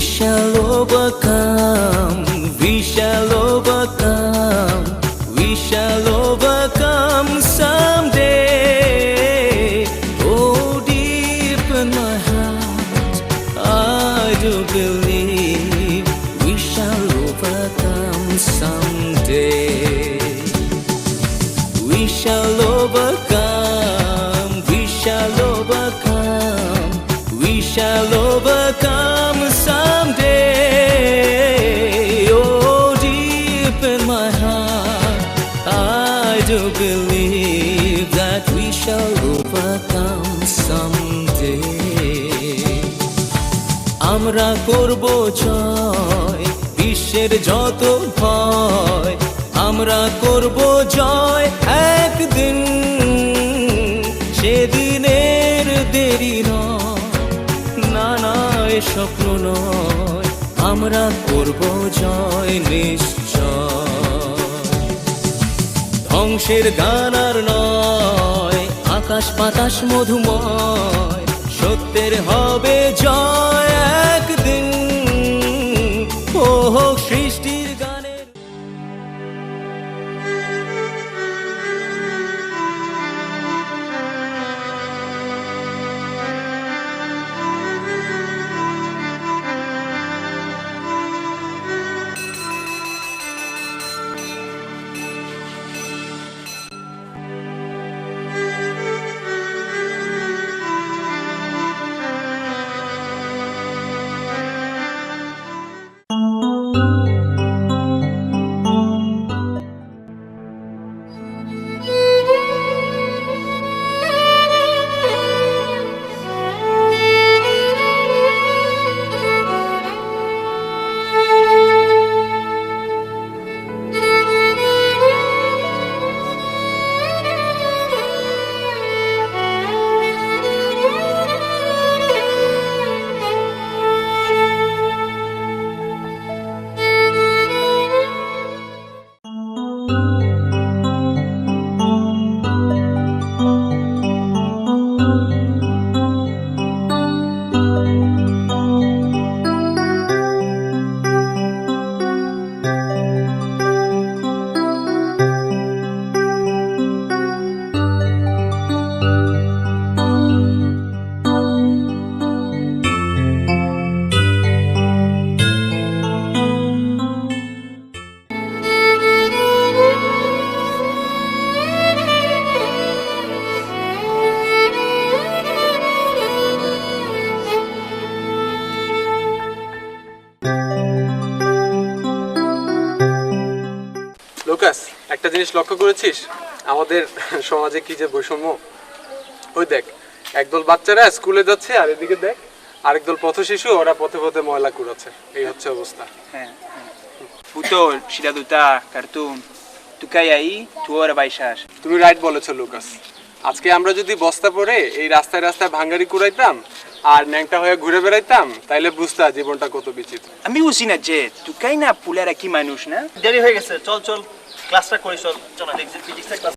shall overcome, we shall overcome, we shall overcome someday. Oh, deep in my heart, I do believe we shall overcome someday. We shall overcome, we shall overcome, we shall overcome someday. Oh, deep in my heart, I do believe that we shall overcome someday. আমরা করব জয় বিশ্বের যত ভয়, আমরা করব জয় একদিন, সেদিনের দেরি নয়, না না এ স্বপ্ন নয়, আমরা করব জয় নিশ্চয়। ধ্বংসের গান আর নয়, আকাশ বাতাস মধুময়, সত্যের হবে জয় একদিন। ও হোক সৃষ্টির গানের লুকাস, একটা জিনিস লক্ষ্য করেছিস আমাদের সমাজে কি যে বৈষম্য? ওই দেখ, একদল বাচ্চারা স্কুলে যাচ্ছে আর এদিকে দেখ আরেক দল পথ শিশু, ওরা পথে পথে ময়লা কুড়াচ্ছে। এই হচ্ছে অবস্থা। Putol, Shiladuta, Khartoum, tu cai aí, tu ora baixas. তুমি রাইট বলেছো লুকাস। আজকে আমরা যদি বস্তা পরে এই রাস্তায় রাস্তায় ভাঙ্গারি কুড়াইতাম আর ন্যাংটা হয়ে ঘুরে বেড়াইতাম, তাইলে বুঝতা জীবনটা কত বিচিত্র। Amigo Sinajé, tu cai na pular aqui মানুষ না? দেরি হয়ে গেছে, চল চল ক্লাসটা করি, চল চল ফিজিক্সের ক্লাস।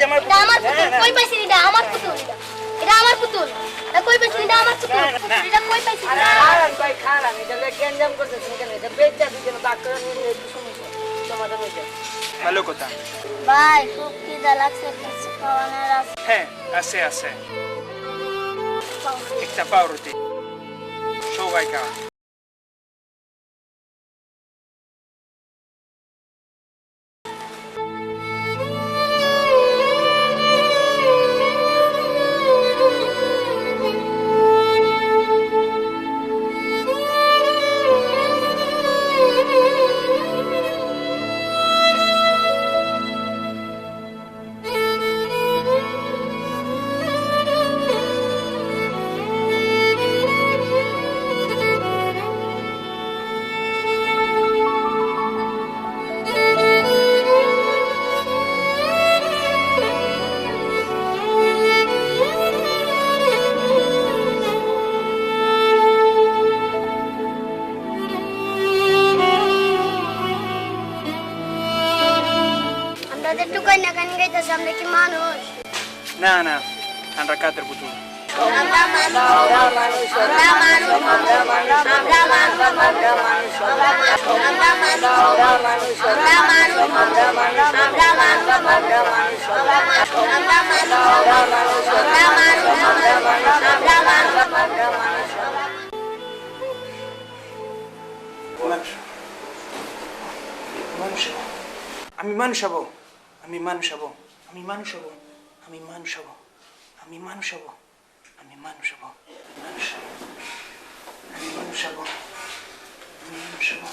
আমার এটা আমার পুতুল কই পাইছিস এটা আমার পুতুল এটা আমার পুতুল এটা কই পাইছিস এটা আমার পুতুল এটা কই পাইছিস আর ভাই খারাপ এটা গ্যাঞ্জাম করতেছেন কেন এটা বেচা দুজনে বাক করে নিয়ে একটু সমস্যা সমাধান হয়ে যায় ভালো কথা। ভাই খুব খিদা লাগছে কিছু খাওয়ানোর আছে হ্যাঁ, আছে। একটা পাউরুটি। সবাই খাওয়া। আমরা যে টুকাই না গান গাইতেছি আমরা কি মানুষ না, আমরা কাদের পুতুল। আমরা মানুষ আমরা মানুষ আমরা মানুষ আমরা মানুষ আমরা মানুষ আমরা মানুষ আমরা মানুষ আমরা মানুষ আমরা মানুষ আমরা মানুষ আমরা মানুষ আমরা মানুষ আমরা মানুষ আমরা মানুষ আমরা মানুষ আমরা মানুষ আমি মানুষ হব, আমি মানুষ হব, আমি মানুষ হব, আমি মানুষ হব, আমি মানুষ হব, আমি মানুষ হব, আমি মানুষ হব, আমি মানুষ হব,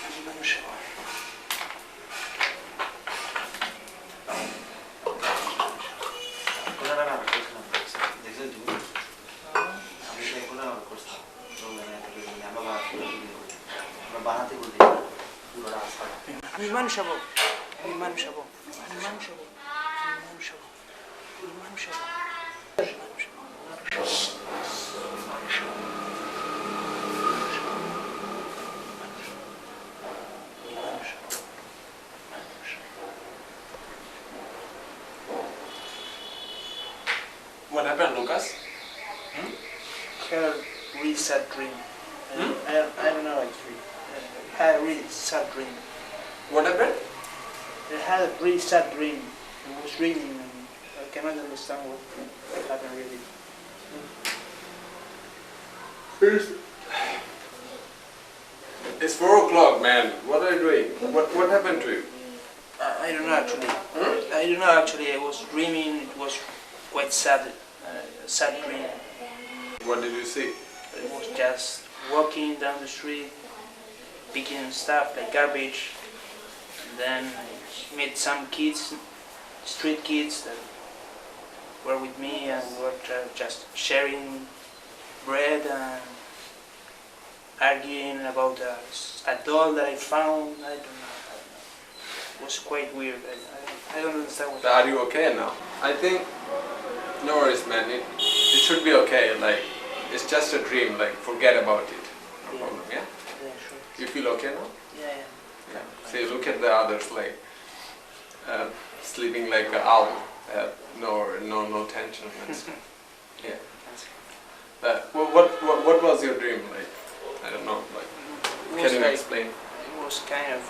আমি মানুষ হব। আমি মানুষ হব, আমি মানুষ হব, আমি মানুষ হব, আমি মানুষ হব, আমি মানুষ হব, আমি মানুষ হব। What happened, Lucas? I had a really sad dream. I don't know actually. I had a really sad dream. What happened? I had a really sad dream. It was raining and I cannot understand what happened really. It's 4 o'clock, man. What are you doing? What happened to you? I don't know actually. I don't know actually. I was dreaming. It was quite sad. Sad dream. What did you see? I was just walking down the street, picking stuff like garbage. And then I met some kids, street kids that were with me and we were just sharing bread and arguing about a doll that I found. I don't know. It was quite weird. I don't understand what. Are you okay now? I think, no worries, man. It should be okay. Like, it's just a dream. Like, forget about it. No problem. Yeah. Yeah, sure. You feel okay now? Yeah, yeah. Yeah. See, look at the others. Like, sleeping like an owl. No tension. And stuff. Yeah. What was your dream like? I don't know. Like, It was can you like- explain? It was kind of.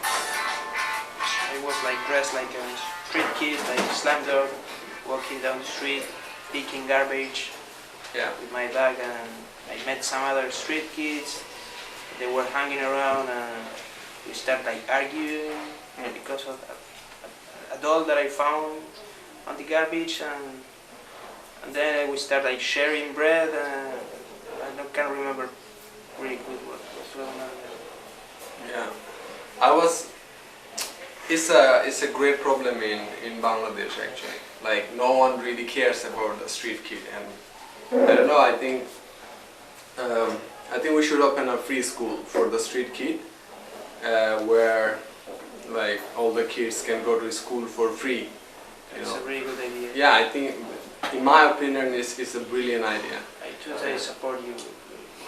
I was like dressed like a street kid, like slam dog, walking down the street, picking garbage Yeah. with my bag, and I met some other street kids. They were hanging around, and we started like arguing because of a doll that I found on the garbage, and then we started like sharing bread, and can't remember really good what was going on there. Yeah. It's a great problem in Bangladesh actually. Like, no one really cares about the street kid, and I don't know. I think we should open a free school for the street kid, where like all the kids can go to school for free. You It's know? a really good idea. Yeah, I think, in my opinion, it's a brilliant idea. I totally support you.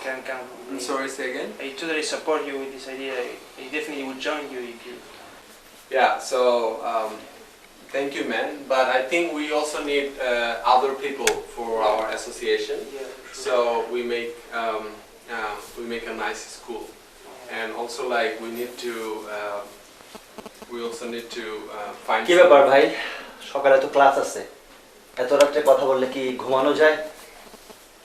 Can I'm sorry, say again. I totally support you with this idea. I definitely would join you if you. Yeah, so thank you, man. But I think we also need other people for our association. Yeah, for sure. So we make a nice school, and also like we also need to find. কি ব্যাপার ভাই, সকালে তো class আছে, এত রাতে কথা বললে কি ঘুমানো যায়?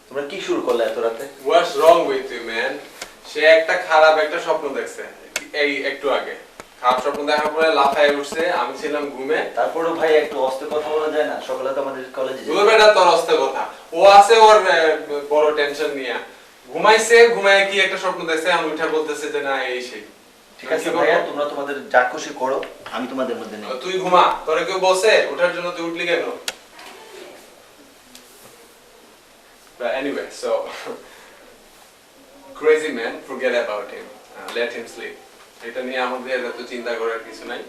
তোমরা কি শুরু করলে এত রাতে? What's wrong with you, man? সে একটা খারাপ একটা স্বপ্ন দেখছে এই একটু আগে। খারাপ স্বপ্ন দেখার পরে লাফায় উঠছে, আমি ছিলাম ঘুমে। তারপরে ভাই একটু অস্তে কথা বলা যায় না? সকালে তো আমাদের কলেজে তোর বেটা তোর অস্তে কথা। ও আছে ওর বড় টেনশন নিয়ে। ঘুমাইছে, ঘুমায় কি একটা স্বপ্ন দেখছে, আমি উঠে বলতেছে যে না এই সেই। ঠিক আছে ভাইয়া, তোমরা তোমাদের যা খুশি করো, আমি তোমাদের মধ্যে নেই। তুই ঘুমা, তোরে কেউ বসে ওঠার জন্য তুই উঠলি কেন? But anyway, so crazy man, forget about him. Let him sleep. এটা নিয়ে আমাদের এত চিন্তা করার কিছু নাই।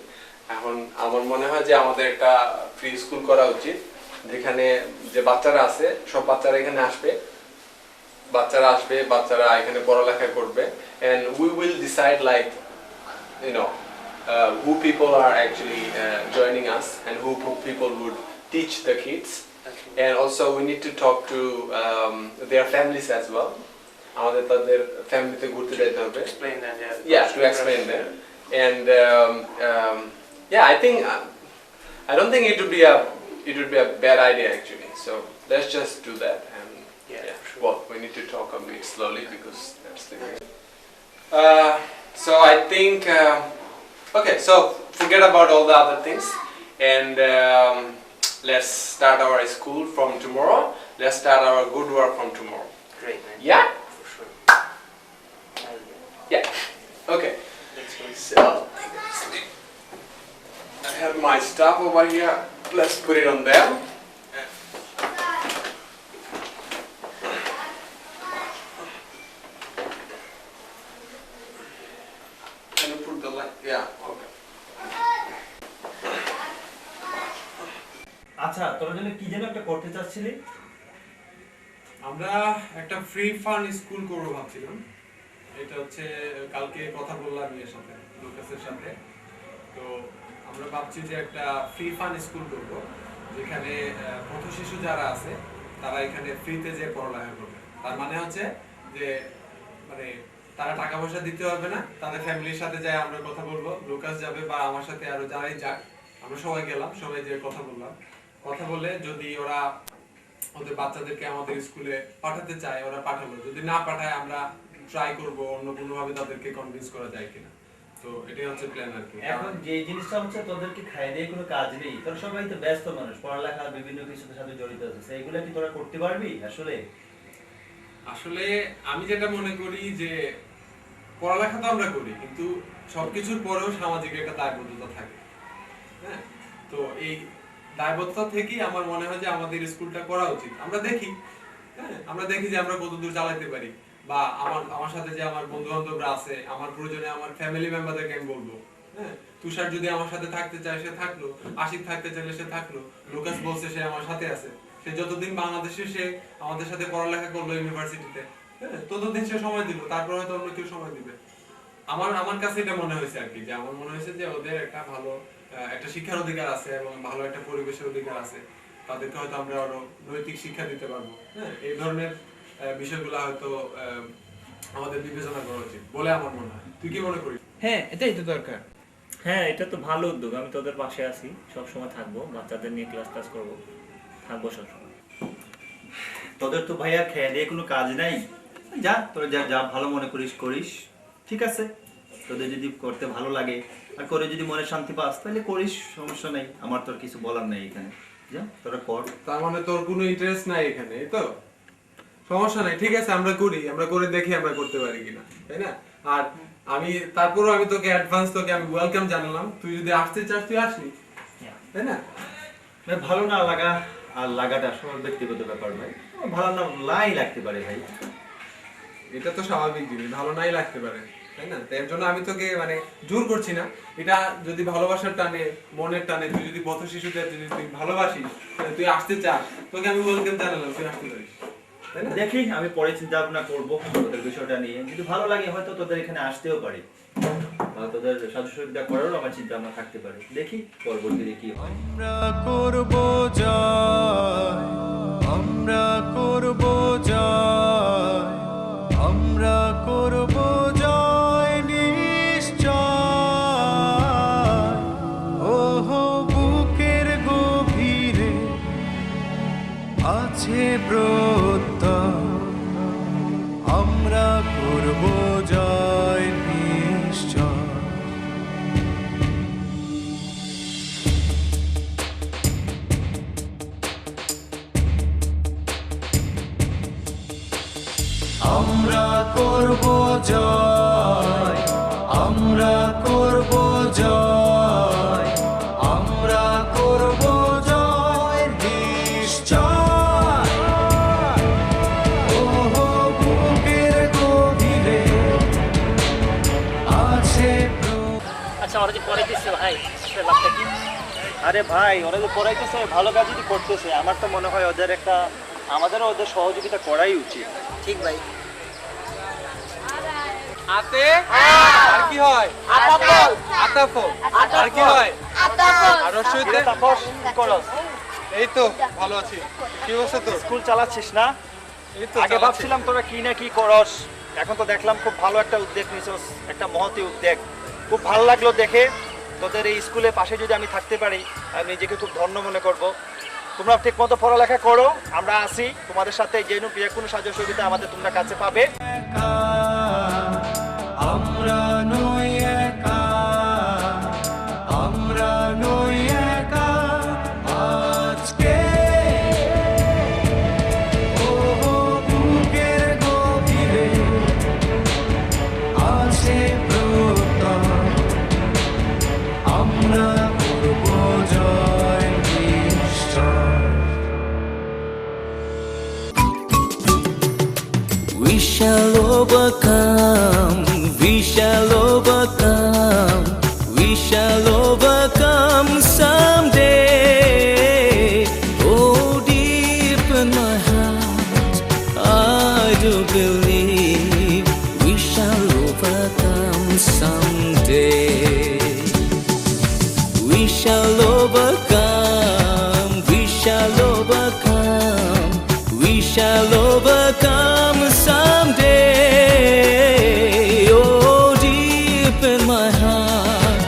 এখন আমার মনে হয় যে আমাদের একটা ফ্রি স্কুল করা উচিত, যেখানে যে বাচ্চারা আছে সব বাচ্চারা এখানে আসবে, বাচ্চারা এখানে পড়ালেখা করবে, and we will decide like who people are actually joining us and who people would teach the kids. And also we need to talk to their families as well. আমাদের তাদের ফ্যামিলিতে ঘুরতে যেতে হবে। Explain that, yeah. Yeah, to explain them. And yeah, I don't think it would be a bad idea actually. So let's just do that. And Yeah, sure. well, we need to talk a bit slowly because that's the so I think okay, so forget about all the other things, and let's start our school from tomorrow. Let's start our good work from tomorrow. Great, man. Yeah? For sure. Yeah. Okay. Let's go. So I have my stuff over here. Let's put it on there. Can you put the light? Yeah. Okay. আচ্ছা, তোরা জন্য কি যেন একটা করতে চাচ্ছিলি? আমরা একটা free fun school করব ভাবছিলাম। এটা হচ্ছে কালকে কথা বললাম এর সাথে, লুকাসের সাথে। তো আমরা ভাবছি যে একটা ফ্রি ফান স্কুল করব, যেখানে পথ শিশু যারা আছে তারা এখানে ফ্রিতে যে পড়ালেখা করবে। তার মানে হচ্ছে যে মানে তারা টাকা পয়সা দিতে হবে না, তাদের ফ্যামিলির সাথে যায় আমরা কথা বলবো, লুকাস যাবে বা আমার সাথে আরো যারাই যাক, আমরা সবাই গেলাম, সবাই যে কথা বললাম, কথা বলে যদি ওরা ওদের বাচ্চাদেরকে আমাদের স্কুলে পাঠাতে চায় ওরা পাঠালো, যদি না পাঠায় আমরা ট্রাই করব অন্য কোনোভাবে তাদেরকে কনভিন্স করা যায় কিনা। তো এটাই হচ্ছে প্ল্যান আর কি। এখন যে জিনিসটা হচ্ছে তোদেরকে খাইয়ে দিয়ে কোনো কাজ নেই, তোরা সবাই তো ব্যস্ত মানুষ, পড়ালেখা বিভিন্ন কিছুর সাথে জড়িত আছে, সেইগুলো কি তোরা করতে পারবি? আসলে আমি যেটা মনে করি যে পড়ালেখা তো আমরা করি, কিন্তু সবকিছুর পরেও সামাজিক একটা দায়বদ্ধতা থাকে। হ্যাঁ, তো এই দায়বদ্ধতা থেকেই আমার মনে হয় যে আমাদের স্কুলটা করা উচিত। আমরা দেখি যে আমরা কতদূর চালাতে পারি, বা আমার সাথে যে আমার বন্ধু বান্ধবরা আছে, আমার প্রয়োজনে আমার ফ্যামিলি মেম্বারদেরকে আমি বলবো। হ্যাঁ, তুষার যদি আমার সাথে থাকতে চায় সে থাকলো, আশিক থাকতে চাইলে সে থাকলো, লুকাস বলছে সে আমার সাথে আছে, সে যতদিন বাংলাদেশে সে আমাদের সাথে পড়ালেখা করলো ইউনিভার্সিটিতে, হ্যাঁ, ততদিন সে সময় দিল, তারপর হয়তো অন্য কেউ সময় দিবে। আমার কাছে এটা মনে হয়েছে আর কি, যে আমার মনে হয়েছে যে ওদের একটা ভালো একটা শিক্ষার অধিকার আছে এবং ভালো একটা পরিবেশের অধিকার আছে, তাদেরকে হয়তো আমরা আরো নৈতিক শিক্ষা দিতে পারবো। হ্যাঁ, এই ধরনের বিষয়গুলো হয়তো আমাদের বিবেচনা করা উচিত বলে আমার মনে হয়। তুই কি মনে করিস? হ্যাঁ, এটাই তো দরকার। হ্যাঁ, এটা তো ভালো উদ্যোগ। আমি তোদের পাশে আছি, সব সময় থাকবো, বাচ্চাদের নিয়ে ক্লাস করবো, থাকবো সবসময়। তোদের তো ভাইয়া খেয়ে দিয়ে কোনো কাজ নাই, যা তোরা যা ভালো মনে করিস। ঠিক আছে, তোদের যদি করতে ভালো লাগে আর করে যদি মনে শান্তি পাস তাহলে করিস, সমস্যা নাই, আমার তোর কিছু বলার নাই এখানে। যা তোরা কর। তার মানে তোর কোনো ইন্টারেস্ট নাই এখানে, এই তো? সমস্যা নাই, ঠিক আছে, আমরা করে দেখি আমরা করতে পারি কিনা, তাই না? আর তারপরও আমি তোকে অ্যাডভান্স আমি ওয়েলকাম জানালাম। তুই যদি আসতে চাস তুই আসবি, তাই না? ভালো না লাগা আর লাগাটা সবার ব্যক্তিগত ব্যাপার ভাই, ভালো না লাই লাগতে পারে ভাই, এটা তো স্বাভাবিক জিনিস, ভালো নাই লাগতে পারে, তাই না? এর জন্য আমি তোকে মানে জোর করছি না। এটা যদি ভালোবাসার টানে, মনের টানে, তুই যদি পথ শিশুদের যদি তুই ভালোবাসিস, তুই আসতে চাস, তোকে আমি ওয়েলকাম জানালাম, তুই আসতে পারিস, তাই না? দেখি আমি পরে চিন্তা ভাবনা করবো তোদের বিষয়টা নিয়ে, যদি ভালো লাগে হয়তো তোদের এখানে আসতেও পারি। তোদের সাহায্য সুবিধা করারও আমার চিন্তা ভাবনা থাকতে পারে। দেখি পরবর্তীতে কি হয়। আমরা করব জয়, আমরা করব জয়, আমরা করব জয় নিশ্চয়। ওহো বুকের গভীরে আছে প্রত্যয়, আমরা করব জয় নিশ্চয়। আমরা করব জয়, আমরা করব জয়, আমরা করব জয় নিশ্চয়। ওহো বুকের গভীরে আছে আচ্ছা ওরা যে পড়াইতেছে ভাই লাভটা কি? আরে ভাই ওরা যে পড়াইতেছে ভালো কাজ যদি করতেছে, আমার তো মনে হয় ওদের একটা আমাদেরও ওদের সহযোগিতা করাই উচিত। ঠিক ভাই। আতে আর কি হয়? আতাফল। আর কি হয়? আর রসইতে? তাপস কি করস? এই তো ভালো আছি। কি অবস্থা তোর? স্কুল চালাচ্ছিস না? এই তো আগে চালাচ্ছি। ভাবছিলাম তোরা কি না কি করস, এখন তো দেখলাম খুব ভালো একটা উদ্যোগ নিছস, একটা মহতি উদ্যোগ। খুব ভালো লাগলো দেখে। তোদের এই স্কুলের পাশে যদি আমি থাকতে পারি আমি নিজেকে খুব ধন্য মনে করব। তোমরা ঠিক মতো পড়ালেখা করো, আমরা আসি তোমাদের সাথে, যে কোনো সাহায্য সুবিধা আমাদের তোমরা কাছে পাবে। একা, আমরা নই একা, আমরা নই একা আজকে। ওহো বুকের গভীরে আছে প্রত্যয়, আমরা করব জয় নিশ্চয়। We shall overcome, we shall overcome, we shall overcome someday. Oh, deep in my heart, I do believe we shall overcome someday. We shall overcome, we shall overcome, we shall overcome someday. Oh, deep in my heart,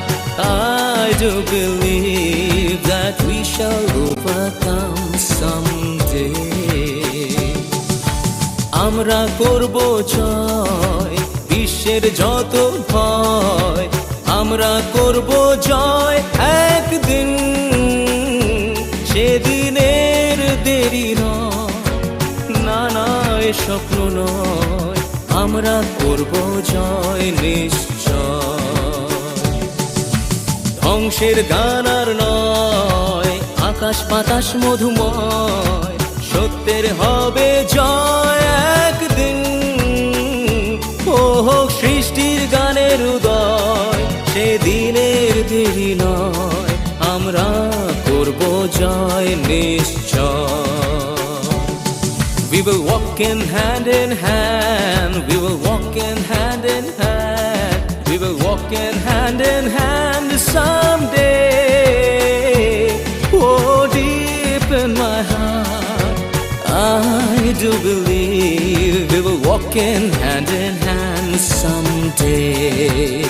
I do believe that we shall overcome someday. আমরা করব জয় বিশ্বের যত ভয়, আমরা করব জয় একদিন, সেদিনের দেরি নয়, না না এ স্বপ্ন নয়, আমরা করব জয় নিশ্চয়। ধ্বংসের গান আর নয়, আকাশ বাতাস মধুময়, সত্যের হবে জয় একদিন। ও হোক সৃষ্টির গানের উদয়, সেদিনের দেরি নয়, আমরা করব জয় নিশ্চয়। We will walk in hand, we will walk in hand, we will walk in hand someday. Oh, deep in my heart, I do believe we will walk in hand someday.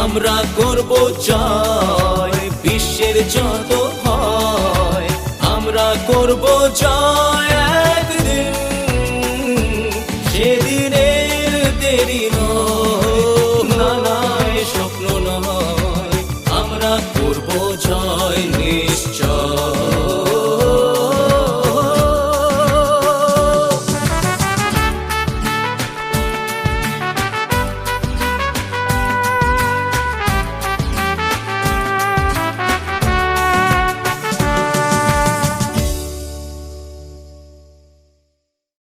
আমরা করব জয় বিশ্বের যত হয়, আমরা করব জয় একদিন, সেদিনের দেরি নয়, না না এ স্বপ্ন নয়, আমরা করব জয়।